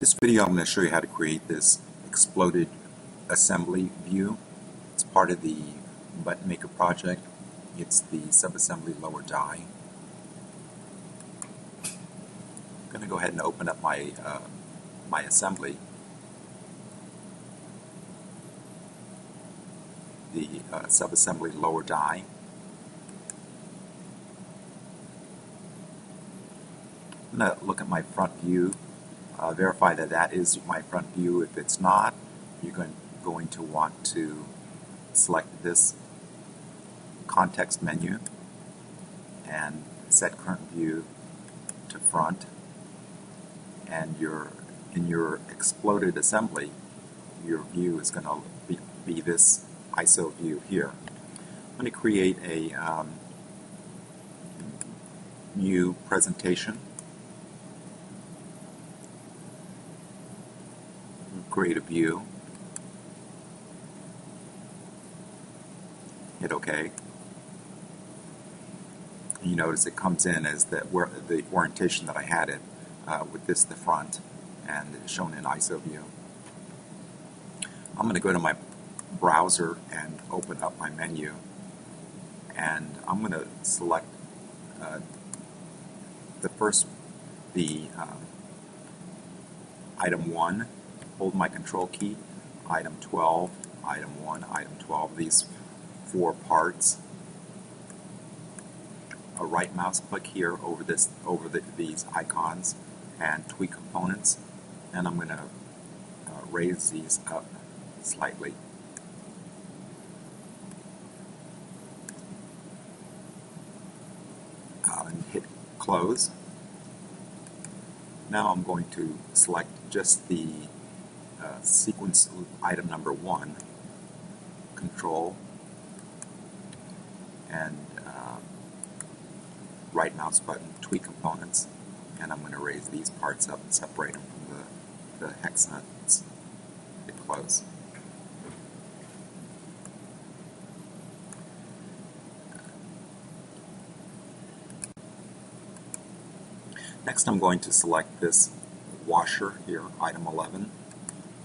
This video I'm going to show you how to create this exploded assembly view. It's part of the button maker project. It's the subassembly lower die. I'm going to go ahead and open up my my assembly. The subassembly lower die. I'm going to look at my front view. Verify that that is my front view. If it's not, you're going to want to select this context menu and set current view to front, and in your exploded assembly, your view is going to be this ISO view here. I'm going to create a new presentation. Create a view. Hit OK. You notice it comes in as the orientation that I had it with this the front, and it's shown in ISO view. I'm going to go to my browser and open up my menu, and I'm going to select the item 1, hold my control key, item 12, item 1, item 12, these 4 parts. A right mouse click here over these icons and tweak components, and I'm going to raise these up slightly. And hit close. Now I'm going to select just the sequence item number 1, control, and right mouse button, tweak components, and I'm going to raise these parts up and separate them from the hex nuts. Hit close. Next I'm going to select this washer here, item 11,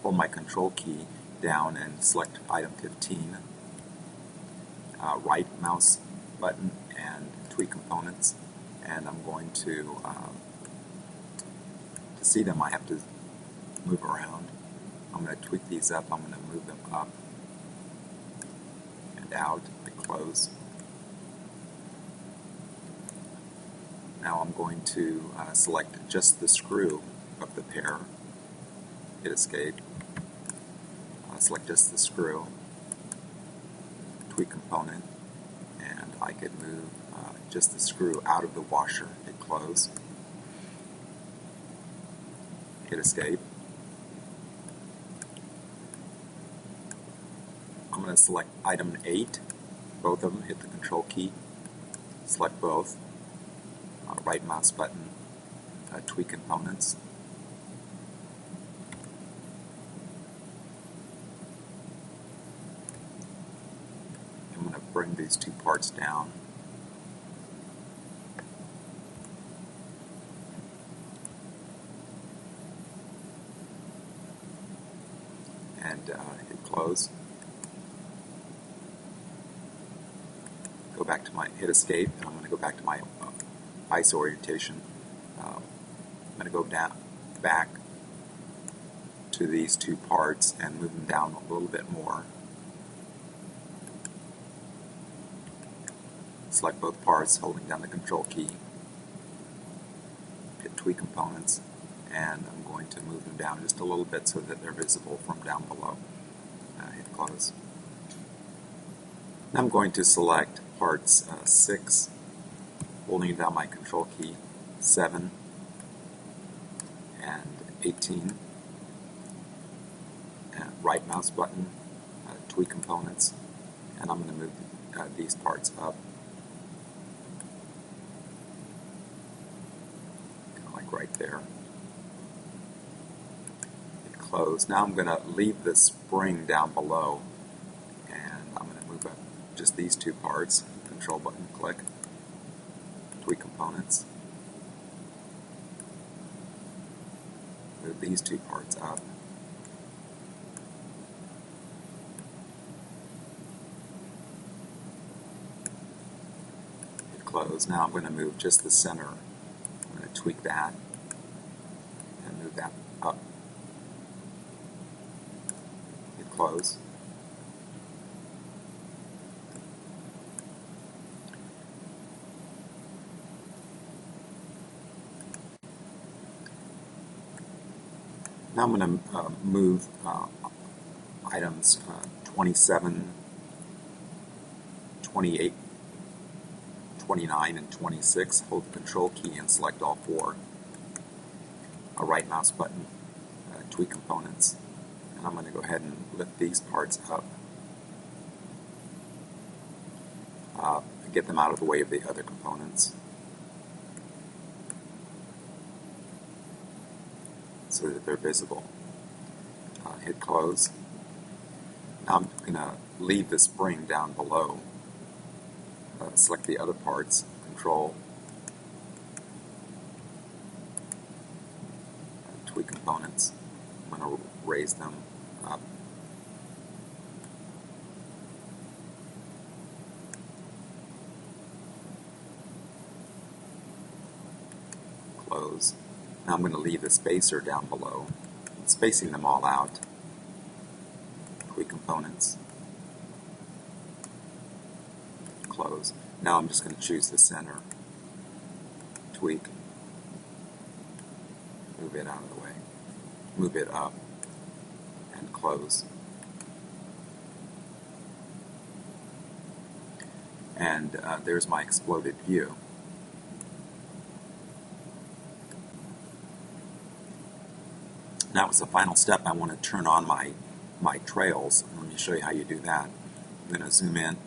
hold my control key down and select item 15, right mouse button and tweak components, and I'm going to see them I have to move around. I'm going to tweak these up, I'm going to move them up and out, hit close. Now I'm going to select just the screw of the pair, hit escape, select just the screw, tweak component, and I could move just the screw out of the washer, hit close, hit escape. I'm going to select item 8, both of them, hit the control key, select both, right mouse button, tweak components. I'm going to bring these 2 parts down. And hit close. Go back to my, hit escape, and I'm going to go back to my ISO orientation. I'm going to go back to these 2 parts and move them down a little bit more. Select both parts, holding down the control key. Hit tweak components, and I'm going to move them down just a little bit so that they're visible from down below. Hit close. Now I'm going to select parts 6, holding down my control key, 7, and 18. And right mouse button, tweak components, and I'm going to move these parts up, kind of like right there. Hit close. Now I'm going to leave the spring down below, and I'm going to move up just these 2 parts, control button click, tweak components, Move these two parts up. Hit close. Now I'm going to move just the center. I'm going to tweak that and move that up. Hit close. Now I'm going to move items 27, 28, 29, and 26. Hold the Control key and select all four. A right mouse button, tweak components, and I'm going to go ahead and lift these parts up. Get them out of the way of the other components so that they're visible. Hit close. Now I'm going to leave the spring down below. Select the other parts, Control, tweak components. I'm going to raise them up. Close. Now I'm going to leave the spacer down below, spacing them all out. Tweak components. Close. Now I'm just going to choose the center. Tweak. Move it out of the way. Move it up. And close. And there's my exploded view. Now as the final step, I want to turn on my trails. Let me show you how you do that. I'm going to zoom in,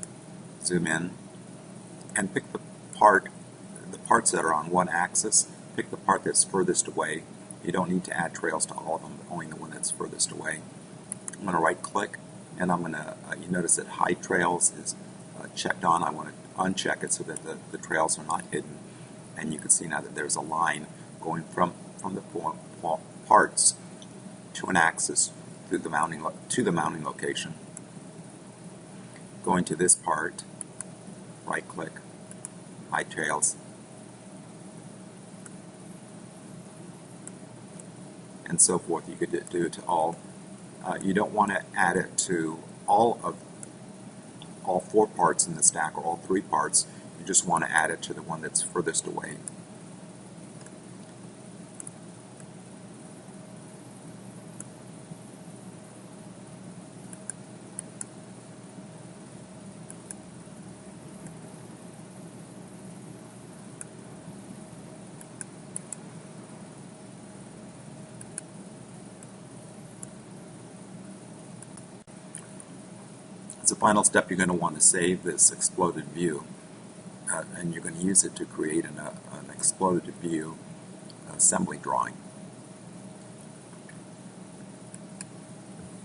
and pick the parts that are on one axis. Pick the part that's furthest away. You don't need to add trails to all of them, but only the one that's furthest away. I'm going to right click, and I'm going to, you notice that hide trails is checked on. I want to uncheck it so that the trails are not hidden. And you can see now that there's a line going from the parts to an axis through the mounting location. Going to this part, right click, hide trails, and so forth. You could do it to all. You don't want to add it to all four parts in the stack or all three parts. You just want to add it to the one that's furthest away. As a final step, you're going to want to save this exploded view, and you're going to use it to create an exploded view assembly drawing.